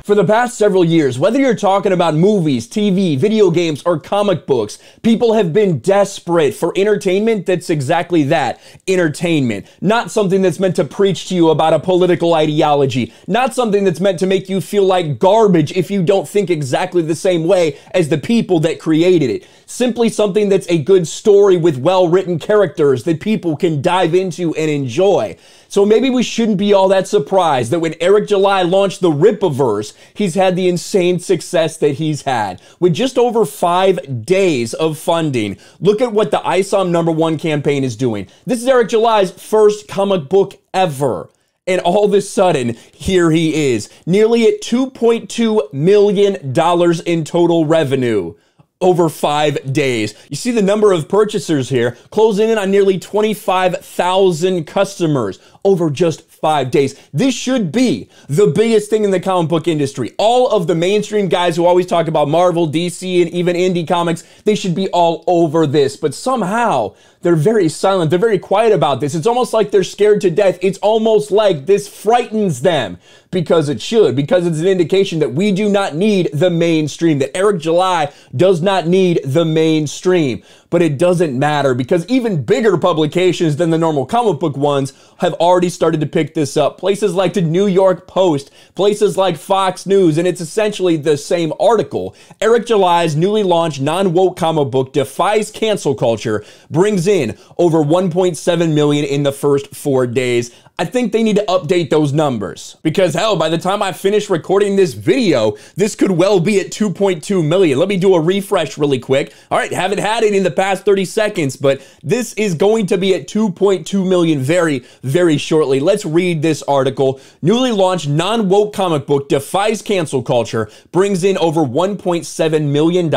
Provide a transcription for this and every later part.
For the past several years, whether you're talking about movies, TV, video games, or comic books, people have been desperate for entertainment that's exactly that, entertainment. Not something that's meant to preach to you about a political ideology. Not something that's meant to make you feel like garbage if you don't think exactly the same way as the people that created it. Simply something that's a good story with well-written characters that people can dive into and enjoy. So maybe we shouldn't be all that surprised that when Eric July launched the Rippaverse, he's had the insane success that he's had. With just over 5 days of funding, look at what the ISOM #1 campaign is doing. This is Eric July's first comic book ever. And all of a sudden, here he is, nearly at $2.2 million in total revenue. Over 5 days. You see the number of purchasers here, closing in on nearly 25,000 customers over just 5 days. This should be the biggest thing in the comic book industry. All of the mainstream guys who always talk about Marvel, DC, and even indie comics, they should be all over this, but somehow they're very silent. They're very quiet about this. It's almost like they're scared to death. It's almost like this frightens them, because it should, because it's an indication that we do not need the mainstream, that Eric July does not need the mainstream. But it doesn't matter, because even bigger publications than the normal comic book ones have already started to pick this up. Places like the New York Post, places like Fox News, and it's essentially the same article. Eric July's newly launched non-woke comic book defies cancel culture, brings in over 1.7 million in the first 4 days. I think they need to update those numbers, because hell, by the time I finish recording this video, this could well be at 2.2 million. Let me do a refresh really quick. All right, haven't had it in the past 30 seconds, but this is going to be at 2.2 million very, very shortly. Let's read this article. Newly launched non-woke comic book defies cancel culture, brings in over $1.7 million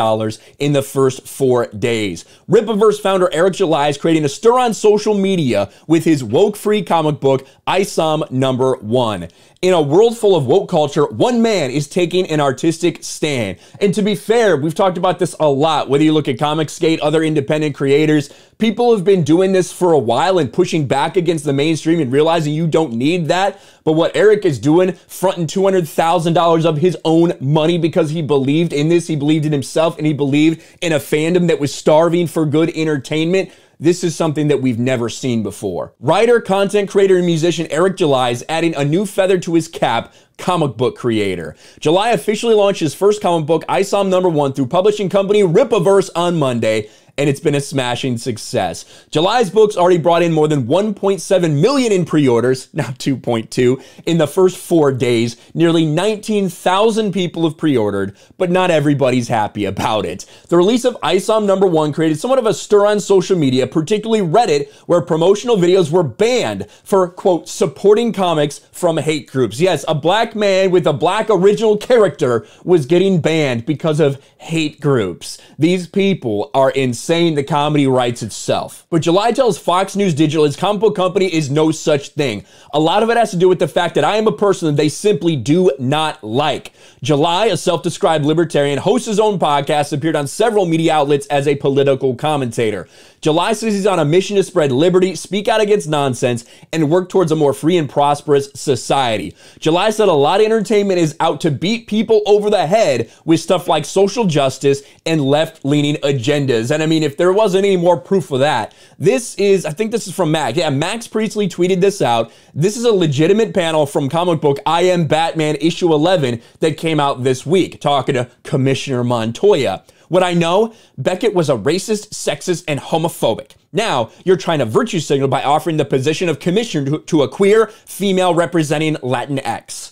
in the first 4 days. Rippaverse founder Eric July is creating a stir on social media with his woke-free comic book, ISOM #1. In a world full of woke culture, one man is taking an artistic stand. And to be fair, we've talked about this a lot, whether you look at Comicsgate, other independent creators, people have been doing this for a while and pushing back against the mainstream and realizing you don't need that. But what Eric is doing, fronting $200,000 of his own money because he believed in this, he believed in himself, and he believed in a fandom that was starving for good entertainment, this is something that we've never seen before. Writer, content creator, and musician Eric July is adding a new feather to his cap, comic book creator. July officially launched his first comic book, ISOM #1, through publishing company Rippaverse on Monday, and it's been a smashing success. July's books already brought in more than 1.7 million in pre-orders, now 2.2, in the first 4 days. Nearly 19,000 people have pre-ordered, but not everybody's happy about it. The release of ISOM #1 created somewhat of a stir on social media, particularly Reddit, where promotional videos were banned for, quote, supporting comics from hate groups. Yes, a black man with a black original character was getting banned because of hate groups. These people are insane. The comedy writes itself. But July tells Fox News Digital his comic book company is no such thing. A lot of it has to do with the fact that I am a person that they simply do not like. July, a self-described libertarian, hosts his own podcast, appeared on several media outlets as a political commentator. July says he's on a mission to spread liberty, speak out against nonsense, and work towards a more free and prosperous society. July said a lot of entertainment is out to beat people over the head with stuff like social justice and left-leaning agendas. And I mean, if there wasn't any more proof of that, this is, I think this is from Max. Yeah, Max Priestley tweeted this out. This is a legitimate panel from comic book I Am Batman issue 11 that came out this week, talking to Commissioner Montoya. What I know, Beckett was a racist, sexist, and homophobic. Now, you're trying to virtue signal by offering the position of commissioner to a queer female representing Latinx.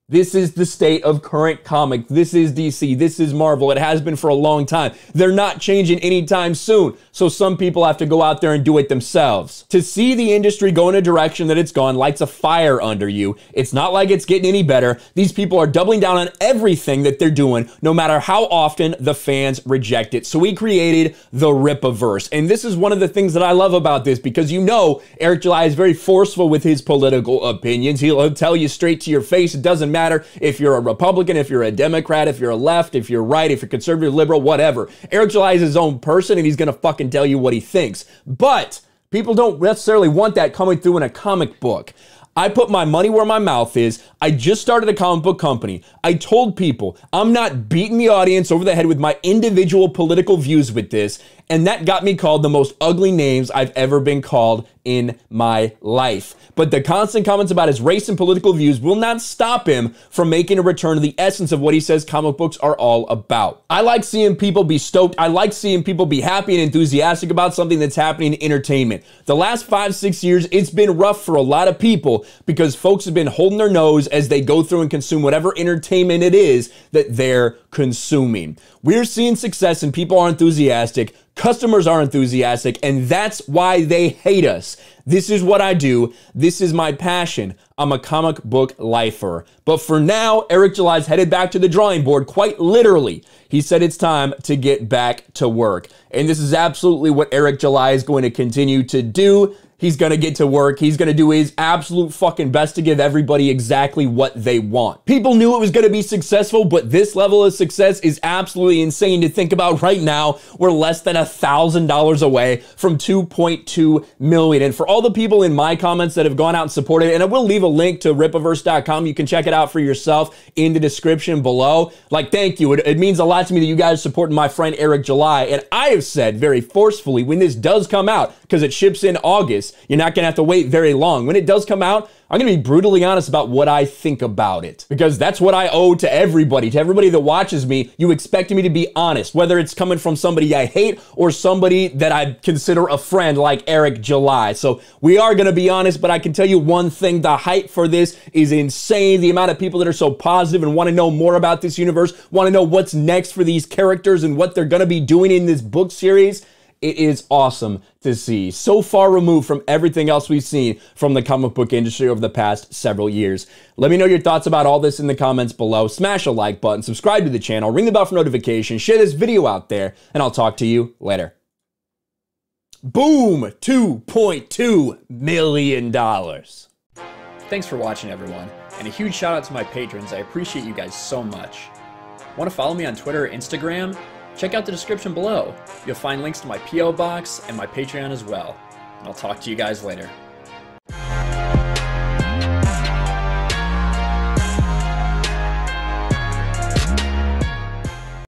This is the state of current comic. This is DC. This is Marvel. It has been for a long time. They're not changing anytime soon. So some people have to go out there and do it themselves. To see the industry go in a direction that it's gone lights a fire under you. It's not like it's getting any better. These people are doubling down on everything that they're doing, no matter how often the fans reject it. So we created the Rippaverse. And this is one of the things that I love about this, because you know Eric July is very forceful with his political opinions. He'll tell you straight to your face. It doesn't matter if you're a Republican, if you're a Democrat, if you're a left, if you're right, if you're conservative, liberal, whatever. Eric July is his own person, and he's gonna fucking tell you what he thinks. But people don't necessarily want that coming through in a comic book. I put my money where my mouth is. I just started a comic book company. I told people I'm not beating the audience over the head with my individual political views with this, and that got me called the most ugly names I've ever been called in my life. But the constant comments about his race and political views will not stop him from making a return to the essence of what he says comic books are all about. I like seeing people be stoked. I like seeing people be happy and enthusiastic about something that's happening in entertainment. The last 5-6 years, it's been rough for a lot of people because folks have been holding their nose as they go through and consume whatever entertainment it is that they're consuming. We're seeing success and people are enthusiastic. Customers are enthusiastic, and that's why they hate us. This is what I do. This is my passion. I'm a comic book lifer. But for now, Eric July's headed back to the drawing board, quite literally. He said it's time to get back to work. And this is absolutely what Eric July is going to continue to do. He's going to get to work. He's going to do his absolute fucking best to give everybody exactly what they want. People knew it was going to be successful, but this level of success is absolutely insane to think about right now. We're less than $1,000 away from 2.2 million. And for all the people in my comments that have gone out and supported it, and I will leave a link to Rippaverse.com. You can check it out for yourself in the description below. Like, thank you. It means a lot to me that you guys supporting my friend Eric July. And I have said very forcefully when this does come out, because it ships in August, you're not gonna have to wait very long. When it does come out, I'm gonna be brutally honest about what I think about it, because that's what I owe to everybody that watches me. You expect me to be honest, whether it's coming from somebody I hate or somebody that I consider a friend like Eric July. So we are gonna be honest, but I can tell you one thing, the hype for this is insane. The amount of people that are so positive and want to know more about this universe, want to know what's next for these characters and what they're gonna be doing in this book series. It is awesome to see. So far removed from everything else we've seen from the comic book industry over the past several years. Let me know your thoughts about all this in the comments below. Smash a like button, subscribe to the channel, ring the bell for notifications, share this video out there, and I'll talk to you later. Boom! $2.2 million. Thanks for watching, everyone. And a huge shout out to my patrons. I appreciate you guys so much. Want to follow me on Twitter or Instagram? Check out the description below. You'll find links to my P.O. box and my Patreon as well. And I'll talk to you guys later.